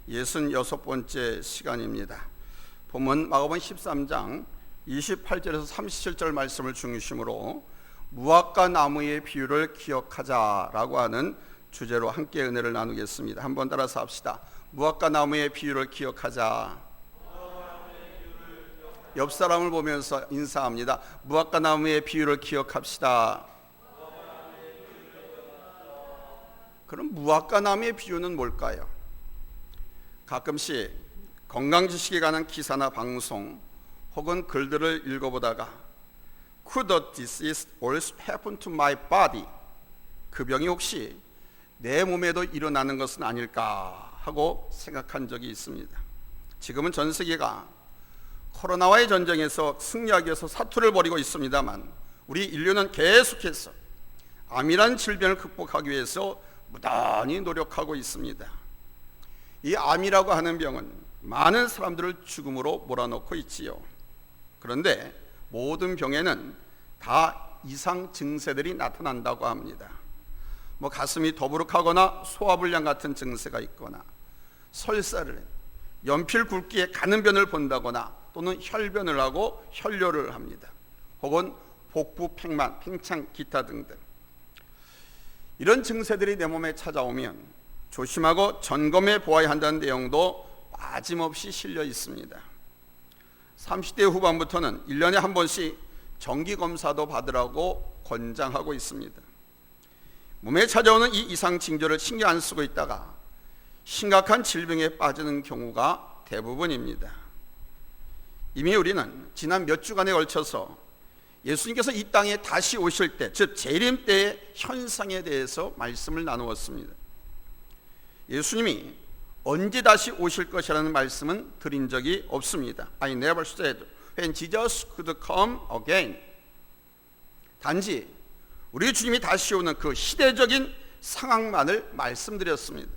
66번째 시간입니다. 본문 마가복음 13장 28절에서 37절 말씀을 중심으로 무화과 나무의 비유를 기억하자라고 하는 주제로 함께 은혜를 나누겠습니다. 한번 따라서 합시다. 무화과 나무의 비유를 기억하자. 옆 사람을 보면서 인사합니다. 무화과 나무의 비유를 기억합시다. 그럼 무화과 나무의 비유는 뭘까요? 가끔씩 건강 지식에 관한 기사나 방송 혹은 글들을 읽어보다가 Could a disease also happen to my body? 그 병이 혹시 내 몸에도 일어나는 것은 아닐까 하고 생각한 적이 있습니다. 지금은 전 세계가 코로나와의 전쟁에서 승리하기 위해서 사투를 벌이고 있습니다만 우리 인류는 계속해서 암이라는 질병을 극복하기 위해서 무단히 노력하고 있습니다. 이 암이라고 하는 병은 많은 사람들을 죽음으로 몰아넣고 있지요. 그런데 모든 병에는 다 이상 증세들이 나타난다고 합니다. 가슴이 더부룩하거나 소화불량 같은 증세가 있거나 설사를, 연필 굵기에 가는 변을 본다거나 또는 혈변을 하고 혈뇨를 합니다. 혹은 복부 팽만, 팽창, 기타 등등. 이런 증세들이 내 몸에 찾아오면 조심하고 점검해 보아야 한다는 내용도 빠짐없이 실려 있습니다. 30대 후반부터는 1년에 한 번씩 정기검사도 받으라고 권장하고 있습니다. 몸에 찾아오는 이 이상 징조를 신경 안 쓰고 있다가 심각한 질병에 빠지는 경우가 대부분입니다. 이미 우리는 지난 몇 주간에 걸쳐서 예수님께서 이 땅에 다시 오실 때, 즉 재림 때의 현상에 대해서 말씀을 나누었습니다. 예수님이 언제 다시 오실 것이라는 말씀은 드린 적이 없습니다. I never said when Jesus could come again. 단지 우리 주님이 다시 오는 그 시대적인 상황만을 말씀드렸습니다.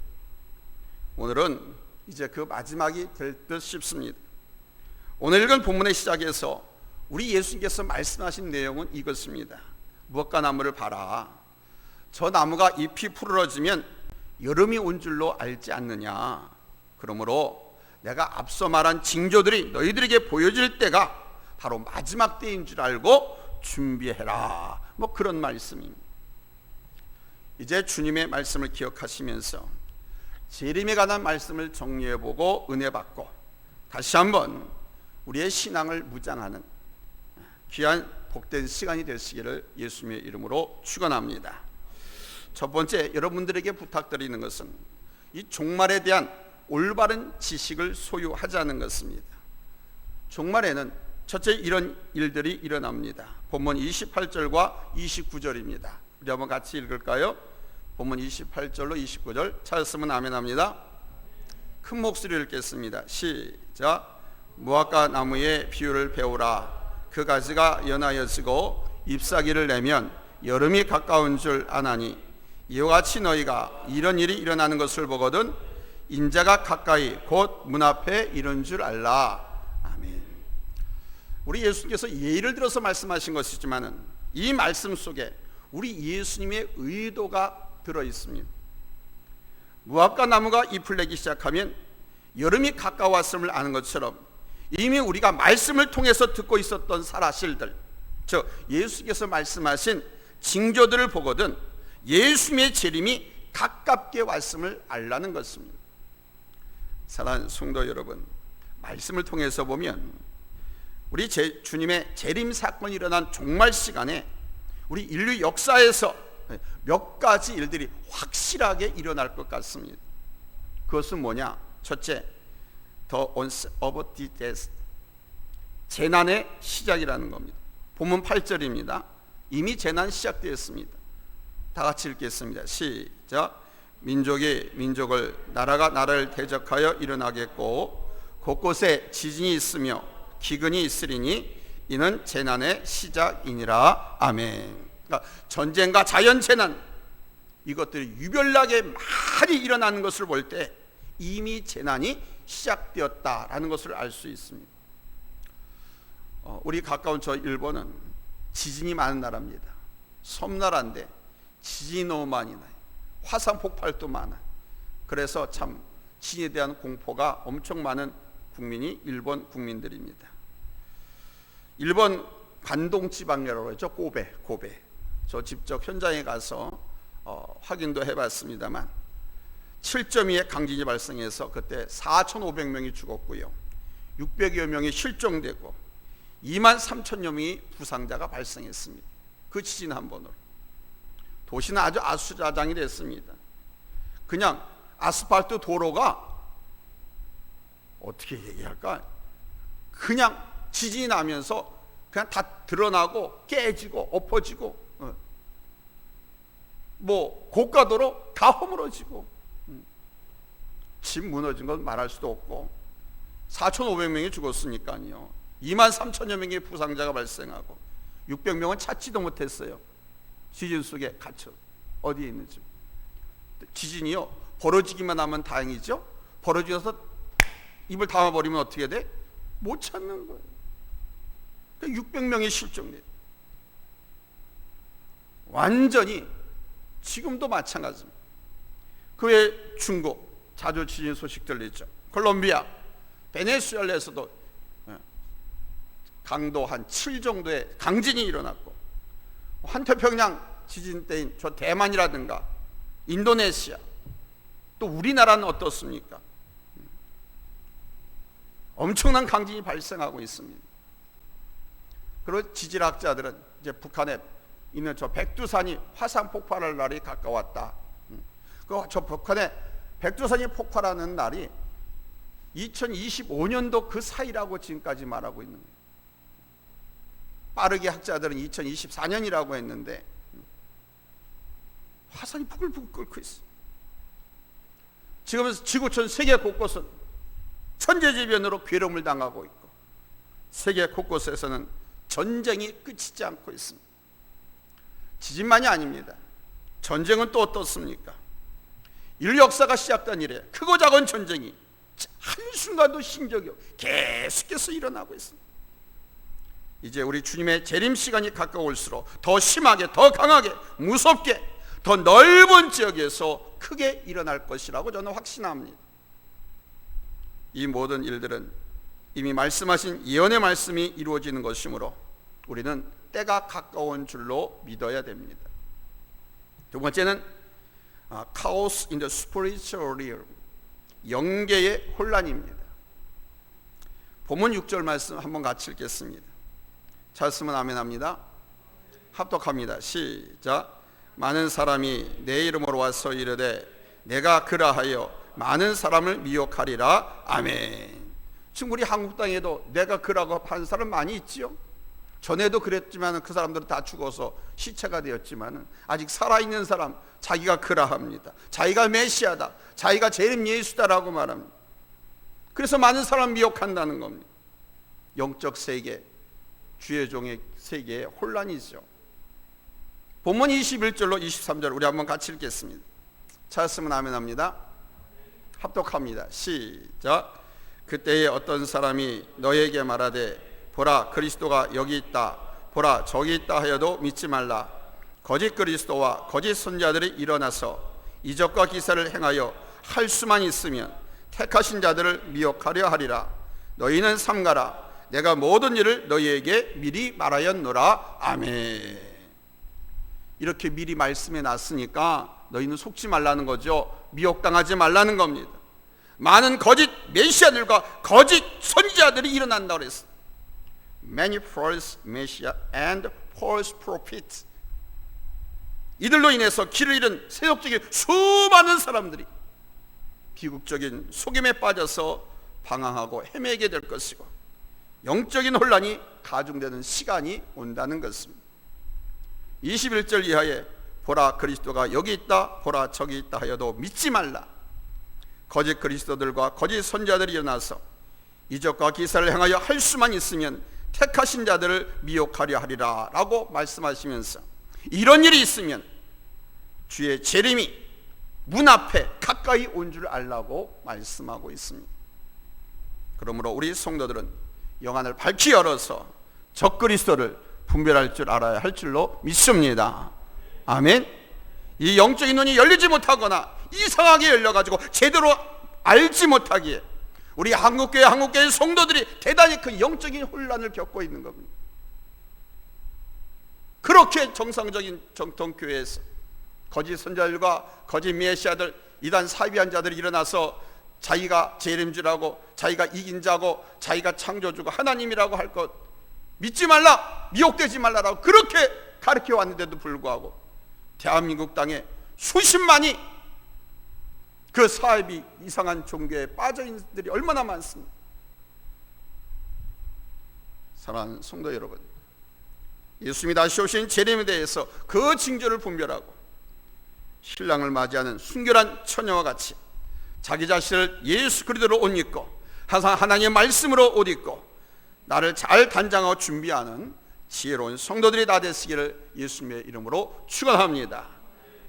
오늘은 이제 그 마지막이 될 듯 싶습니다. 오늘 읽은 본문의 시작에서 우리 예수님께서 말씀하신 내용은 이것입니다. 무화과 나무를 봐라. 저 나무가 잎이 푸르러지면 여름이 온 줄로 알지 않느냐. 그러므로 내가 앞서 말한 징조들이 너희들에게 보여질 때가 바로 마지막 때인 줄 알고 준비해라. 그런 말씀입니다. 이제 주님의 말씀을 기억하시면서 재림에 관한 말씀을 정리해보고 은혜받고 다시 한번 우리의 신앙을 무장하는 귀한 복된 시간이 되시기를 예수님의 이름으로 축원합니다. 첫 번째, 여러분들에게 부탁드리는 것은 이 종말에 대한 올바른 지식을 소유하자는 것입니다. 종말에는 첫째 이런 일들이 일어납니다. 본문 28절과 29절입니다. 우리 한번 같이 읽을까요? 본문 28절로 29절 찾았으면 아멘합니다. 큰 목소리로 읽겠습니다. 시작. 무화과 나무의 비유를 배우라. 그 가지가 연하여지고 잎사귀를 내면 여름이 가까운 줄 아나니 이와 같이 너희가 이런 일이 일어나는 것을 보거든 인자가 가까이 곧 문 앞에 이른 줄 알라. 아멘. 우리 예수님께서 예를 들어서 말씀하신 것이지만은 이 말씀 속에 우리 예수님의 의도가 들어 있습니다. 무화과 나무가 잎을 내기 시작하면 여름이 가까웠음을 아는 것처럼 이미 우리가 말씀을 통해서 듣고 있었던 사실들, 즉 예수께서 말씀하신 징조들을 보거든 예수님의 재림이 가깝게 왔음을 알라는 것입니다. 사랑하는 성도 여러분, 말씀을 통해서 보면 우리 주님의 재림 사건이 일어난 종말 시간에 우리 인류 역사에서 몇 가지 일들이 확실하게 일어날 것 같습니다. 그것은 뭐냐? 첫째, The onset of death, 재난의 시작이라는 겁니다. 본문 8절입니다. 이미 재난 시작되었습니다. 다 같이 읽겠습니다. 시작. 민족이 민족을, 나라가 나라를 대적하여 일어나겠고 곳곳에 지진이 있으며 기근이 있으리니 이는 재난의 시작이니라. 아멘. 그러니까 전쟁과 자연재난, 이것들이 유별나게 많이 일어나는 것을 볼 때 이미 재난이 시작되었다라는 것을 알 수 있습니다. 우리 가까운 저 일본은 지진이 많은 나라입니다. 섬나라인데 지진이 너무 많이 나요. 화산 폭발도 많아요. 그래서 참 지진에 대한 공포가 엄청 많은 국민이 일본 국민들입니다. 일본 관동 지방이라고 하죠. 고베. 저 직접 현장에 가서 확인도 해봤습니다만 7.2의 강진이 발생해서 그때 4,500명이 죽었고요. 600여 명이 실종되고 2만 3천여 명이 부상자가 발생했습니다. 그 지진 한 번으로. 도시는 아주 아수라장이 됐습니다. 그냥 아스팔트 도로가 어떻게 얘기할까? 그냥 지진이 나면서 그냥 다 드러나고 깨지고 엎어지고 뭐 고가도로 다 허물어지고 집 무너진 건 말할 수도 없고 4,500명이 죽었으니까요. 2만 3천여 명의 부상자가 발생하고 600명은 찾지도 못했어요. 지진 속에 갇혀 어디에 있는지. 지진이요 벌어지기만 하면 다행이죠. 벌어져서 입을 닫아버리면 어떻게 돼? 못 찾는 거예요. 600명이 실종돼. 완전히 지금도 마찬가지입니다. 그 외에 중국 자주 지진 소식 들리죠. 콜롬비아, 베네수엘라에서도 강도 한 7 정도의 강진이 일어났고, 환태평양 지진 때인 저 대만이라든가 인도네시아, 또 우리나라는 어떻습니까? 엄청난 강진이 발생하고 있습니다. 그리고 지질학자들은 이제 북한에 있는 저 백두산이 화산 폭발할 날이 가까웠다. 저 북한에 백두산이 폭발하는 날이 2025년도 그 사이라고 지금까지 말하고 있는 거예요. 빠르게 학자들은 2024년이라고 했는데 화산이 부글부글 끓고 있어. 지금 지구촌 세계 곳곳은 천재지변으로 괴로움을 당하고 있고, 세계 곳곳에서는 전쟁이 끝이지 않고 있습니다. 지진만이 아닙니다. 전쟁은 또 어떻습니까? 인류 역사가 시작된 이래 크고 작은 전쟁이 한순간도 쉰 적이 없고 계속해서 일어나고 있습니다. 이제 우리 주님의 재림 시간이 가까울수록 더 심하게, 더 강하게, 무섭게, 더 넓은 지역에서 크게 일어날 것이라고 저는 확신합니다. 이 모든 일들은 이미 말씀하신 예언의 말씀이 이루어지는 것이므로 우리는 때가 가까운 줄로 믿어야 됩니다. 두 번째는 Chaos in the spiritual realm, 영계의 혼란입니다. 본문 6절 말씀 한번 같이 읽겠습니다. 찾으면 아멘합니다. 합독합니다. 시작. 많은 사람이 내 이름으로 와서 이르되 내가 그라하여 많은 사람을 미혹하리라. 아멘. 지금 우리 한국 땅에도 내가 그라고 하는 사람 많이 있지요. 전에도 그랬지만 그 사람들은 다 죽어서 시체가 되었지만 아직 살아있는 사람, 자기가 그라합니다. 자기가 메시아다, 자기가 재림 예수다라고 말합니다. 그래서 많은 사람 미혹한다는 겁니다. 영적 세계, 주의 종의 세계의 혼란이죠. 본문 21절로 23절 우리 한번 같이 읽겠습니다. 찾았으면 아멘합니다. 합독합니다. 시작. 그때에 어떤 사람이 너에게 말하되 보라 그리스도가 여기 있다, 보라 저기 있다 하여도 믿지 말라. 거짓 그리스도와 거짓 선자들이 일어나서 이적과 기사를 행하여 할 수만 있으면 택하신 자들을 미혹하려 하리라. 너희는 삼가라. 내가 모든 일을 너희에게 미리 말하였노라. 아멘. 이렇게 미리 말씀해 놨으니까 너희는 속지 말라는 거죠. 미혹당하지 말라는 겁니다. 많은 거짓 메시아들과 거짓 선지자들이 일어난다고 그랬어요. Many false messiah and false prophets. 이들로 인해서 길을 잃은 세속적인 수많은 사람들이 비극적인 속임에 빠져서 방황하고 헤매게 될 것이고, 영적인 혼란이 가중되는 시간이 온다는 것입니다. 21절 이하에 보라 그리스도가 여기 있다, 보라 저기 있다 하여도 믿지 말라. 거짓 그리스도들과 거짓 선자들이 일어나서 이적과 기사를 행하여 할 수만 있으면 택하신 자들을 미혹하려 하리라 라고 말씀하시면서, 이런 일이 있으면 주의 재림이 문 앞에 가까이 온 줄 알라고 말씀하고 있습니다. 그러므로 우리 성도들은 영안을 밝히 열어서 적그리스도를 분별할 줄 알아야 할 줄로 믿습니다. 아멘. 이 영적인 눈이 열리지 못하거나 이상하게 열려가지고 제대로 알지 못하기에 우리 한국교회 성도들이 대단히 큰 영적인 혼란을 겪고 있는 겁니다. 그렇게 정상적인 정통교회에서 거짓 선자들과 거짓 메시아들, 이단 사이비한 자들이 일어나서 자기가 재림인 줄 알고, 자기가 이긴 자고, 자기가 창조주고 하나님이라고 할 것 믿지 말라, 미혹되지 말라라고 그렇게 가르쳐 왔는데도 불구하고 대한민국 땅에 수십만이 그 사이비 이상한 종교에 빠져 있는 분들이 얼마나 많습니까? 사랑하는 성도 여러분, 예수님이 다시 오신 재림에 대해서 그 징조를 분별하고 신랑을 맞이하는 순결한 처녀와 같이 자기 자신을 예수 그리스도로 옷 입고 항상 하나님의 말씀으로 옷 입고 나를 잘 단장하고 준비하는 지혜로운 성도들이 다 되시기를 예수님의 이름으로 축원합니다.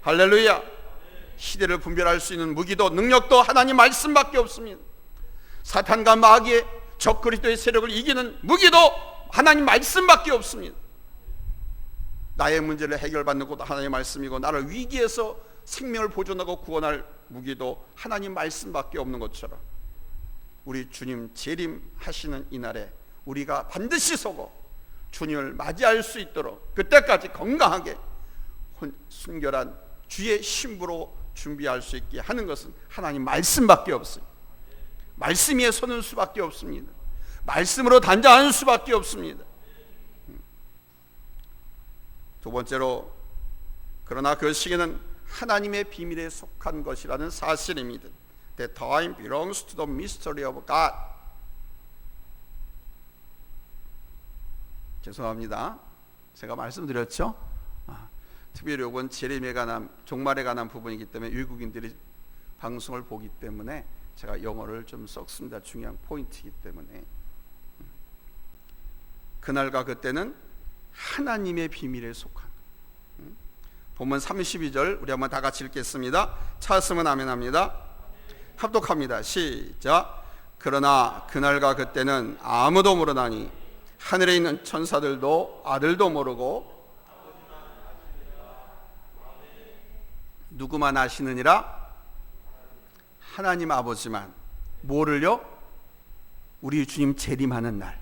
할렐루야. 시대를 분별할 수 있는 무기도 능력도 하나님 말씀밖에 없습니다. 사탄과 마귀의 적 그리스도의 세력을 이기는 무기도 하나님 말씀밖에 없습니다. 나의 문제를 해결받는 것도 하나님의 말씀이고 나를 위기에서 생명을 보존하고 구원할 무기도 하나님 말씀밖에 없는 것처럼 우리 주님 재림하시는 이날에 우리가 반드시 서고 주님을 맞이할 수 있도록 그때까지 건강하게 순결한 주의 신부로 준비할 수 있게 하는 것은 하나님 말씀밖에 없습니다. 말씀 위에 서는 수밖에 없습니다. 말씀으로 단장하는 수밖에 없습니다. 두 번째로, 그러나 그 시기는 하나님의 비밀에 속한 것이라는 사실입니다. The time belongs to the mystery of God. 죄송합니다. 제가 말씀드렸죠? 특별히 이번 재림에 관한, 종말에 관한 부분이기 때문에 외국인들이 방송을 보기 때문에 제가 영어를 좀 섞습니다. 중요한 포인트이기 때문에. 그날과 그때는 하나님의 비밀에 속한, 본문 32절 우리 한번 다 같이 읽겠습니다. 찾았으면 아멘 합니다. 합독합니다. 시작. 그러나 그날과 그때는 아무도 모르나니 하늘에 있는 천사들도 아들도 모르고 누구만 아시느니라? 하나님 아버지만. 뭐를요? 우리 주님 재림하는 날.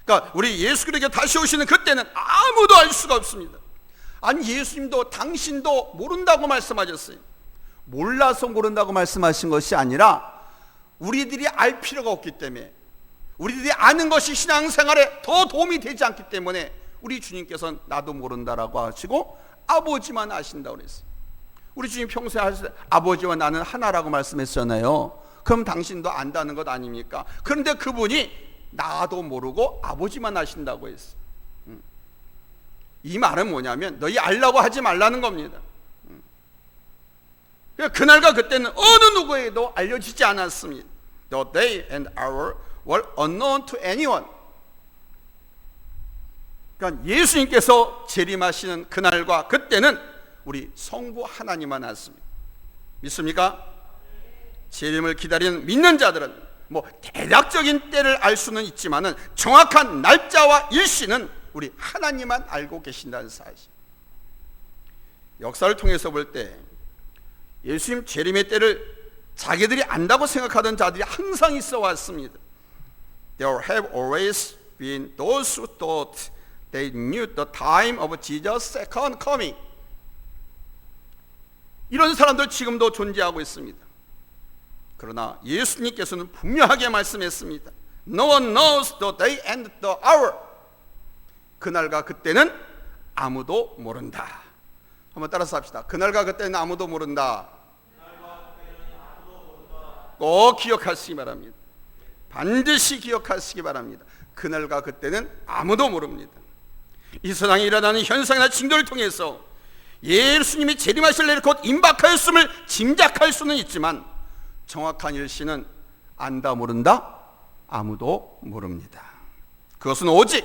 그러니까 우리 예수 그리스도가 다시 오시는 그때는 아무도 알 수가 없습니다. 아니, 예수님도 당신도 모른다고 말씀하셨어요. 몰라서 모른다고 말씀하신 것이 아니라 우리들이 알 필요가 없기 때문에, 우리들이 아는 것이 신앙생활에 더 도움이 되지 않기 때문에 우리 주님께서는 나도 모른다라고 하시고 아버지만 아신다고 그랬어요. 우리 주님 평소에 하실 때 아버지와 나는 하나라고 말씀했잖아요. 그럼 당신도 안다는 것 아닙니까? 그런데 그분이 나도 모르고 아버지만 아신다고 했어요. 이 말은 뭐냐면 너희 알라고 하지 말라는 겁니다. 그날과 그때는 어느 누구에게도 알려지지 않았습니다. The day and hour were unknown to anyone. 그러니까 예수님께서 재림하시는 그날과 그때는 우리 성부 하나님만 알습니다. 믿습니까? 재림을 기다리는 믿는 자들은 대략적인 때를 알 수는 있지만은 정확한 날짜와 일시는 우리 하나님만 알고 계신다는 사실. 역사를 통해서 볼 때 예수님 재림의 때를 자기들이 안다고 생각하던 자들이 항상 있어 왔습니다. There have always been those who thought they knew the time of Jesus' second coming. 이런 사람들 지금도 존재하고 있습니다. 그러나 예수님께서는 분명하게 말씀했습니다. No one knows the day and the hour. 그날과 그때는 아무도 모른다. 한번 따라서 합시다. 그날과 그때는 아무도 모른다. 꼭 기억하시기 바랍니다. 반드시 기억하시기 바랍니다. 그날과 그때는 아무도 모릅니다. 이 세상에 일어나는 현상이나 징조를 통해서 예수님이 재림하실 날이 곧 임박하였음을 짐작할 수는 있지만 정확한 일시는 안다 모른다? 아무도 모릅니다. 그것은 오직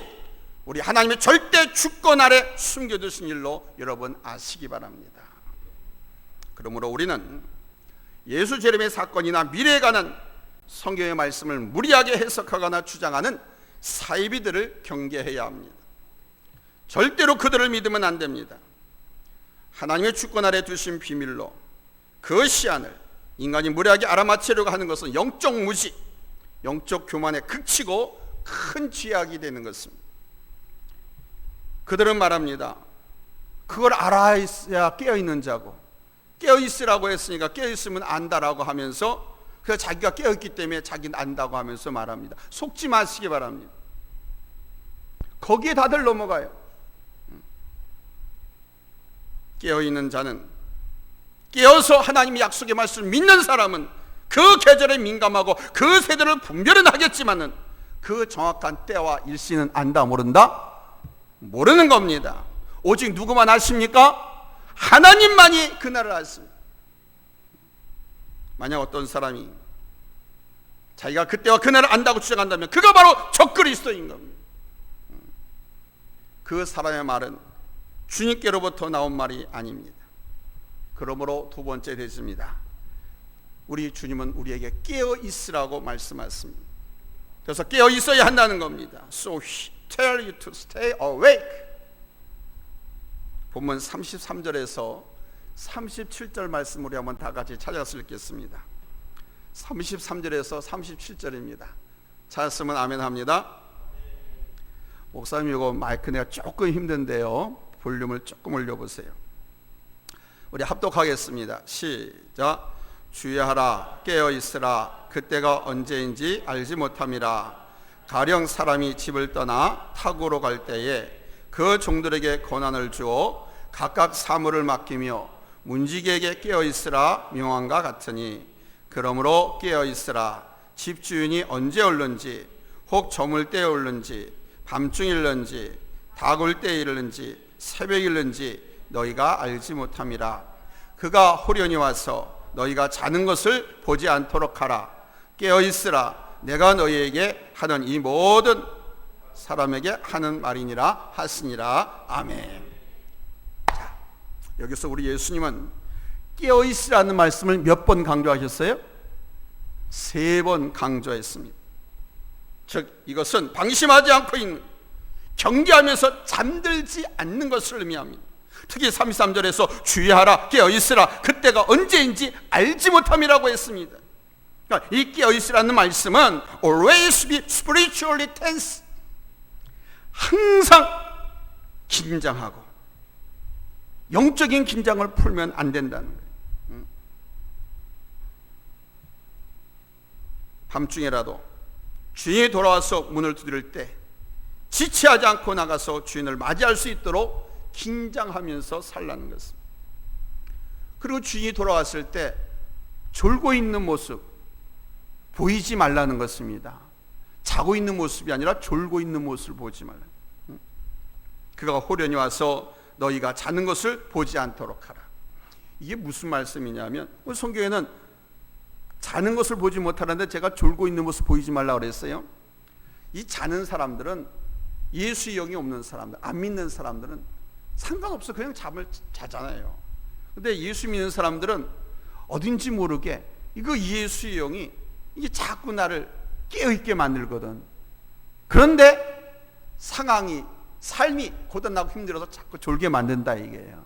우리 하나님의 절대 주권 아래 숨겨두신 일로 여러분 아시기 바랍니다. 그러므로 우리는 예수 재림의 사건이나 미래에 관한 성경의 말씀을 무리하게 해석하거나 주장하는 사이비들을 경계해야 합니다. 절대로 그들을 믿으면 안 됩니다. 하나님의 주권 아래 두신 비밀로 그 시한을 인간이 무례하게 알아맞히려고 하는 것은 영적 무지, 영적 교만에 그치고 큰 죄악이 되는 것입니다. 그들은 말합니다. 그걸 알아야 있어야 깨어있는 자고, 깨어있으라고 했으니까 깨어있으면 안다라고 하면서, 그래서 자기가 깨어있기 때문에 자기는 안다고 하면서 말합니다. 속지 마시기 바랍니다. 거기에 다들 넘어가요. 깨어있는 자는, 깨어서 하나님의 약속의 말씀을 믿는 사람은 그 계절에 민감하고 그 세대를 분별은 하겠지만은 그 정확한 때와 일시는 안다 모른다? 모르는 겁니다. 오직 누구만 아십니까? 하나님만이 그날을 아십니다. 만약 어떤 사람이 자기가 그때와 그날을 안다고 주장한다면 그가 바로 적그리스도인 겁니다. 그 사람의 말은 주님께로부터 나온 말이 아닙니다. 그러므로 두 번째 대지입니다. 우리 주님은 우리에게 깨어 있으라고 말씀하십니다. 그래서 깨어 있어야 한다는 겁니다. So he tell you to stay awake. 본문 33절에서 37절 말씀 우리 한번 다 같이 찾아서 읽겠습니다. 33절에서 37절입니다. 찾았으면 아멘 합니다. 목사님, 이거 마이크 내가 조금 힘든데요, 볼륨을 조금 올려보세요. 우리 합독하겠습니다. 시작. 주의하라, 깨어있으라, 그때가 언제인지 알지 못함이라. 가령 사람이 집을 떠나 타고로 갈 때에 그 종들에게 권한을 주어 각각 사물을 맡기며 문지기에게 깨어있으라 명함과 같으니, 그러므로 깨어있으라. 집주인이 언제 올는지, 혹 저물 때에 올는지, 밤중일는지, 닭울 때에 이르는지, 새벽일는지 너희가 알지 못함이라. 그가 호련히 와서 너희가 자는 것을 보지 않도록 하라. 깨어있으라. 내가 너희에게 하는 이 모든 사람에게 하는 말이니라 하시니라. 아멘. 자, 여기서 우리 예수님은 깨어있으라는 말씀을 몇 번 강조하셨어요? 3번 강조했습니다. 즉 이것은 방심하지 않고 있는, 경계하면서 잠들지 않는 것을 의미합니다. 특히 33절에서 주의하라, 깨어있으라, 그때가 언제인지 알지 못함이라고 했습니다. 그러니까 이 깨어있으라는 말씀은 always be spiritually tense, 항상 긴장하고 영적인 긴장을 풀면 안 된다는 거예요. 밤중에라도 주인이 돌아와서 문을 두드릴 때 지체하지 않고 나가서 주인을 맞이할 수 있도록 긴장하면서 살라는 것입니다. 그리고 주인이 돌아왔을 때 졸고 있는 모습 보이지 말라는 것입니다. 자고 있는 모습이 아니라 졸고 있는 모습을 보지 말라. 그가 호련히 와서 너희가 자는 것을 보지 않도록 하라. 이게 무슨 말씀이냐면, 성경에는 자는 것을 보지 못하는데 제가 졸고 있는 모습 보이지 말라 그랬어요. 이 자는 사람들은, 예수의 영이 없는 사람들, 안 믿는 사람들은 상관없어, 그냥 잠을 자잖아요. 근데 예수 믿는 사람들은 어딘지 모르게 이거 예수의 영이 이게 자꾸 나를 깨어있게 만들거든. 그런데 상황이, 삶이 고단하고 힘들어서 자꾸 졸게 만든다 이게요.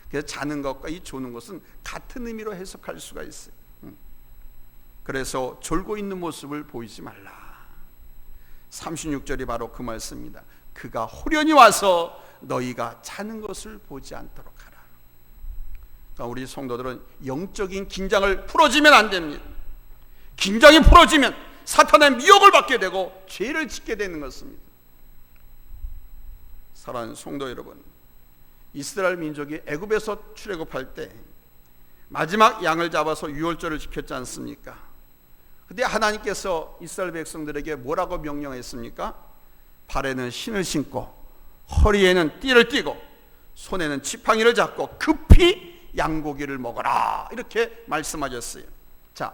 그래서 자는 것과 이 조는 것은 같은 의미로 해석할 수가 있어요. 그래서 졸고 있는 모습을 보이지 말라. 36절이 바로 그 말씀입니다. 그가 호련히 와서 너희가 자는 것을 보지 않도록 하라. 그러니까 우리 성도들은 영적인 긴장을 풀어지면 안 됩니다. 긴장이 풀어지면 사탄의 미혹을 받게 되고 죄를 짓게 되는 것입니다. 사랑하는 성도 여러분, 이스라엘 민족이 애굽에서 출애굽할 때 마지막 양을 잡아서 유월절을 지켰지 않습니까? 근데 하나님께서 이스라엘 백성들에게 뭐라고 명령했습니까? 발에는 신을 신고 허리에는 띠를 띠고 손에는 지팡이를 잡고 급히 양고기를 먹어라, 이렇게 말씀하셨어요. 자,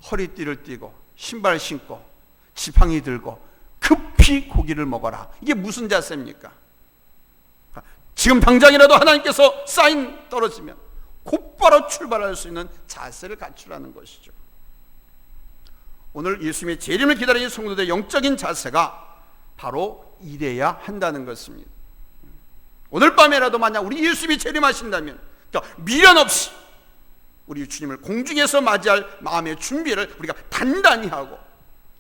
허리띠를 띠고 신발 신고 지팡이 들고 급히 고기를 먹어라. 이게 무슨 자세입니까? 지금 당장이라도 하나님께서 사인 떨어지면 곧바로 출발할 수 있는 자세를 갖추라는 것이죠. 오늘 예수님의 재림을 기다리는 성도들의 영적인 자세가 바로 이래야 한다는 것입니다. 오늘 밤에라도 만약 우리 예수님이 재림하신다면 미련 없이 우리 주님을 공중에서 맞이할 마음의 준비를 우리가 단단히 하고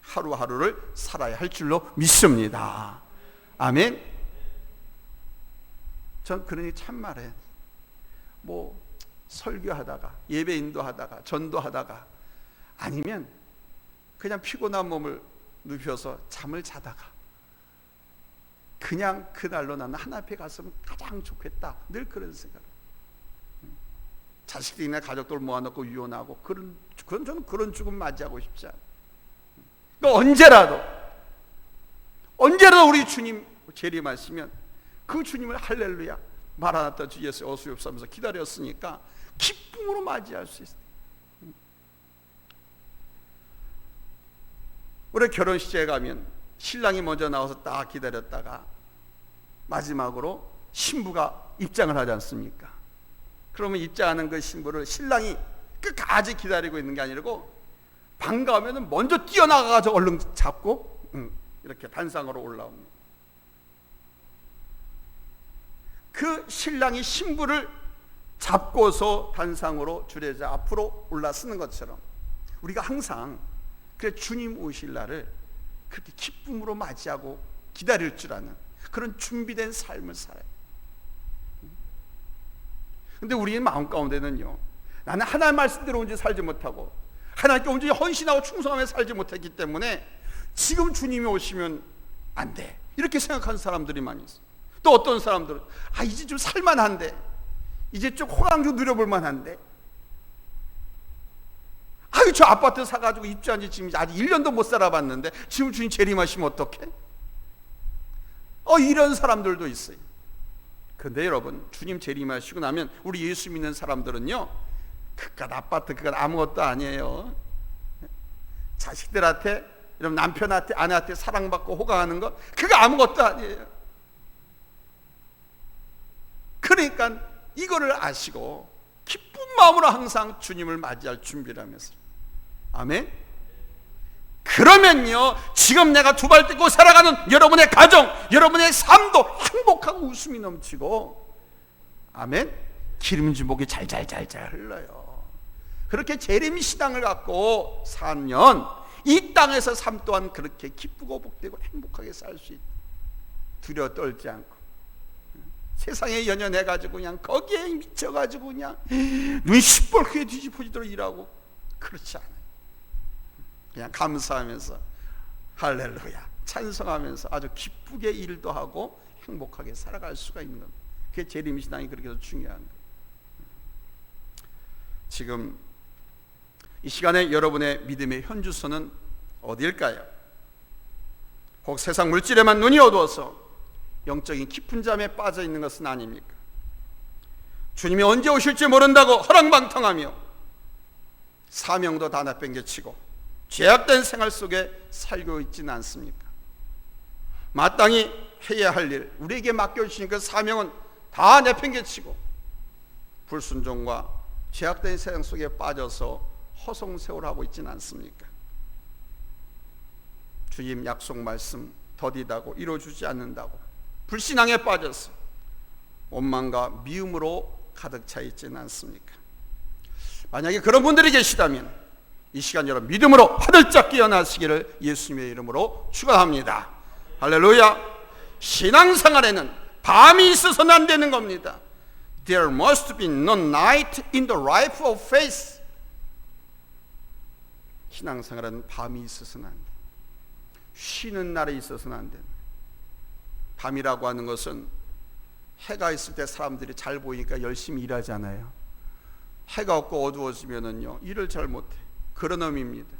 하루하루를 살아야 할 줄로 믿습니다. 아멘. 전 그러니 참말해, 뭐 설교하다가 예배 인도하다가 전도하다가 아니면 그냥 피곤한 몸을 눕혀서 잠을 자다가 그냥 그날로 나는 하나님 앞에 갔으면 가장 좋겠다, 늘 그런 생각. 자식들이나 가족들 모아놓고 유언하고 그건 저는 그런 죽음 맞이하고 싶지 않아요. 그러니까 언제라도 우리 주님 재림하시면 그 주님을 할렐루야 마라나타 주 예수 어수옵소서 하면서 기다렸으니까 기쁨으로 맞이할 수 있어요. 우리 결혼식에 가면 신랑이 먼저 나와서 딱 기다렸다가 마지막으로 신부가 입장을 하지 않습니까? 그러면 입장하는 그 신부를 신랑이 끝까지 기다리고 있는 게 아니고 반가우면 먼저 뛰어나가서 얼른 잡고 이렇게 단상으로 올라옵니다. 그 신랑이 신부를 잡고서 단상으로 주례자 앞으로 올라서는 것처럼 우리가 항상 그래 주님 오실 날을 그렇게 기쁨으로 맞이하고 기다릴 줄 아는 그런 준비된 삶을 살아요. 근데 우리의 마음 가운데는요, 나는 하나님 말씀대로 온전히 살지 못하고 하나님께 온전히 헌신하고 충성하며 살지 못했기 때문에 지금 주님이 오시면 안 돼, 이렇게 생각하는 사람들이 많이 있어요. 또 어떤 사람들은 이제 좀 살만한데, 이제 좀 호강 좀 누려볼 만한데, 저 아파트 사가지고 입주한 지 지금 아직 1년도 못 살아봤는데 지금 주님 재림하시면 어떡해? 이런 사람들도 있어요. 근데 여러분, 주님 재림하시고 나면 우리 예수 믿는 사람들은요, 그깟 아파트 그깟 아무것도 아니에요. 자식들한테, 여러분 남편한테, 아내한테 사랑받고 호강하는 거 그거 아무것도 아니에요. 그러니까 이거를 아시고 기쁜 마음으로 항상 주님을 맞이할 준비를 하면서, 아멘. 그러면요, 지금 내가 두 발 떼고 살아가는 여러분의 가정, 여러분의 삶도 행복하고 웃음이 넘치고, 아멘, 기름진 복이 잘잘잘잘 흘러요. 그렇게 재림 신앙을 갖고 살면 이 땅에서 삶 또한 그렇게 기쁘고 복되고 행복하게 살 수 있다. 두려워 떨지 않고 세상에 연연해가지고 그냥 거기에 미쳐가지고 그냥 눈 시뻘겋게 뒤집어지도록 일하고 그렇지 않아요. 그냥 감사하면서 할렐루야 찬성하면서 아주 기쁘게 일도 하고 행복하게 살아갈 수가 있는 겁니다. 그게 재림신앙이 그렇게 해서 중요한 거예요. 지금 이 시간에 여러분의 믿음의 현주소는 어디일까요? 혹 세상 물질에만 눈이 어두워서 영적인 깊은 잠에 빠져 있는 것은 아닙니까? 주님이 언제 오실지 모른다고 허랑방탕하며 사명도 다 내팽개치고 죄악된 생활 속에 살고 있지는 않습니까? 마땅히 해야 할 일, 우리에게 맡겨주신 그 사명은 다 내팽개치고 불순종과 죄악된 세상 속에 빠져서 허송세월하고 있지는 않습니까? 주님 약속 말씀 더디다고 이루어주지 않는다고 불신앙에 빠져서 원망과 미움으로 가득 차 있지는 않습니까? 만약에 그런 분들이 계시다면 이 시간 여러분 믿음으로 화들짝 깨어나시기를 예수님의 이름으로 축원합니다. 할렐루야. 신앙생활에는 밤이 있어서는 안 되는 겁니다. There must be no night in the life of faith. 신앙생활에는 밤이 있어서는 안 돼. 쉬는 날에 있어서는 안 된다. 밤이라고 하는 것은 해가 있을 때 사람들이 잘 보이니까 열심히 일하잖아요. 해가 없고 어두워지면은요 일을 잘 못해. 그런 의미입니다.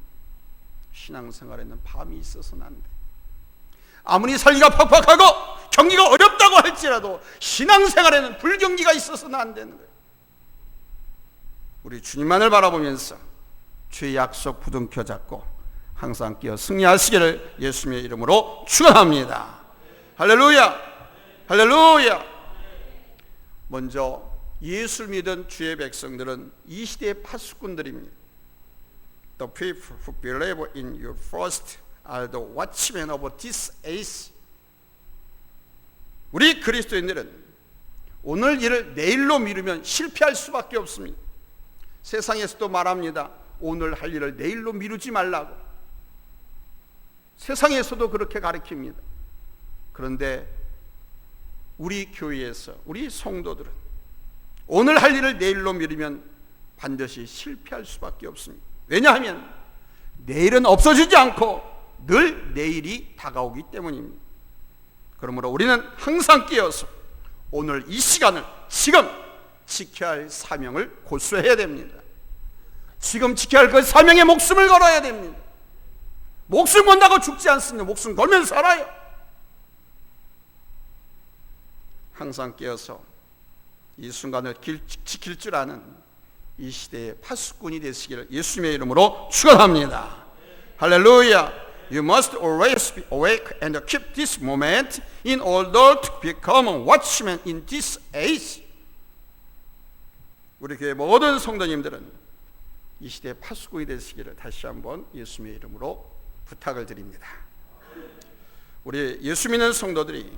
신앙생활에는 밤이 있어서는 안 돼. 아무리 살기가 팍팍하고 경기가 어렵다고 할지라도 신앙생활에는 불경기가 있어서는 안 되는 거예요. 우리 주님만을 바라보면서 주의 약속 부둥켜 잡고 항상 끼어 승리하시기를 예수님의 이름으로 축원합니다. 할렐루야, 할렐루야. 먼저 예수를 믿은 주의 백성들은 이 시대의 파수꾼들입니다. The people who believe in you first are the watchmen of this age. 우리 그리스도인들은 오늘 일을 내일로 미루면 실패할 수밖에 없습니다. 세상에서도 말합니다. 오늘 할 일을 내일로 미루지 말라고. 세상에서도 그렇게 가르칩니다. 그런데 우리 교회에서 우리 성도들은 오늘 할 일을 내일로 미루면 반드시 실패할 수밖에 없습니다. 왜냐하면 내일은 없어지지 않고 늘 내일이 다가오기 때문입니다. 그러므로 우리는 항상 깨어서 오늘 이 시간을 지금 지켜야 할 사명을 고수해야 됩니다. 지금 지켜야 할 그 사명에 목숨을 걸어야 됩니다. 목숨 건다고 죽지 않습니다. 목숨 걸면서 살아요. 항상 깨어서 이 순간을 지킬 줄 아는 이 시대의 파수꾼이 되시기를 예수님의 이름으로 축원합니다. 할렐루야. You must always be awake and keep this moment in order to become a watchman in this age. 우리 교회 모든 성도님들은 이 시대의 파수꾼이 되시기를 다시 한번 예수님의 이름으로 부탁을 드립니다. 우리 예수 믿는 성도들이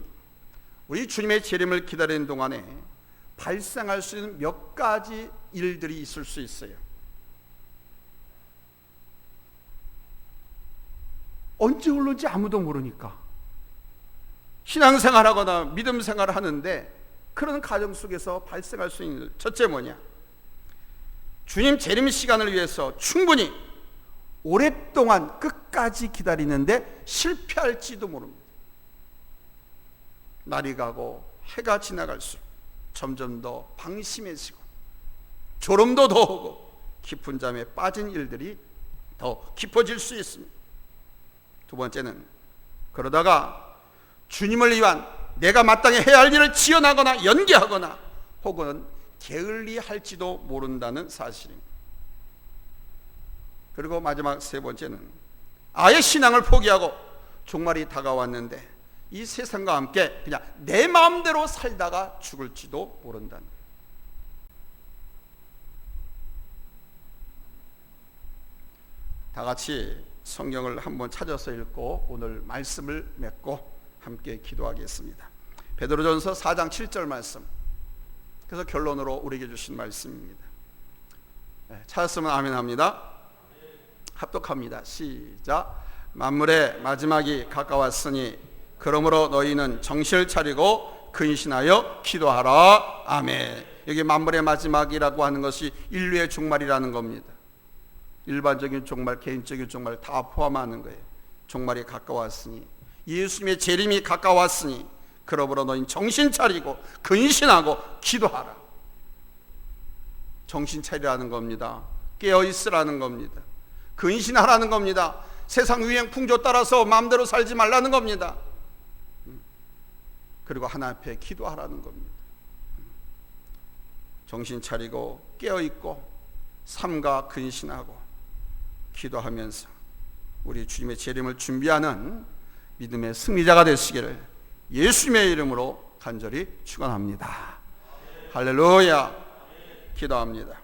우리 주님의 재림을 기다리는 동안에 발생할 수 있는 몇 가지 일들이 있을 수 있어요. 언제 올는지 아무도 모르니까 신앙생활하거나 믿음생활을 하는데 그런 가정 속에서 발생할 수 있는 일, 첫째 뭐냐? 주님 재림 시간을 위해서 충분히 오랫동안 끝까지 기다리는데 실패할지도 모릅니다. 날이 가고 해가 지나갈수록 점점 더 방심해지고 졸음도 더 오고 깊은 잠에 빠진 일들이 더 깊어질 수 있습니다. 두 번째는 그러다가 주님을 위한 내가 마땅히 해야 할 일을 지연하거나 연기하거나 혹은 게을리할지도 모른다는 사실입니다. 그리고 마지막 세 번째는 아예 신앙을 포기하고 종말이 다가왔는데 이 세상과 함께 그냥 내 마음대로 살다가 죽을지도 모른다는 거예요. 다 같이 성경을 한번 찾아서 읽고 오늘 말씀을 맺고 함께 기도하겠습니다. 베드로전서 4장 7절 말씀, 그래서 결론으로 우리에게 주신 말씀입니다. 찾았으면 아멘 합니다. 합독합니다. 시작. 만물의 마지막이 가까웠으니 그러므로 너희는 정신을 차리고 근신하여 기도하라. 아멘. 여기 만물의 마지막이라고 하는 것이 인류의 종말이라는 겁니다. 일반적인 종말, 개인적인 종말 다 포함하는 거예요. 종말이 가까웠으니, 예수님의 재림이 가까웠으니 그러므로 너희는 정신 차리고 근신하고 기도하라. 정신 차리라는 겁니다. 깨어 있으라는 겁니다. 근신하라는 겁니다. 세상 유행 풍조 따라서 마음대로 살지 말라는 겁니다. 그리고 하나님 앞에 기도하라는 겁니다. 정신 차리고 깨어 있고 삼가 근신하고 기도하면서 우리 주님의 재림을 준비하는 믿음의 승리자가 되시기를 예수님의 이름으로 간절히 축원합니다. 할렐루야. 기도합니다.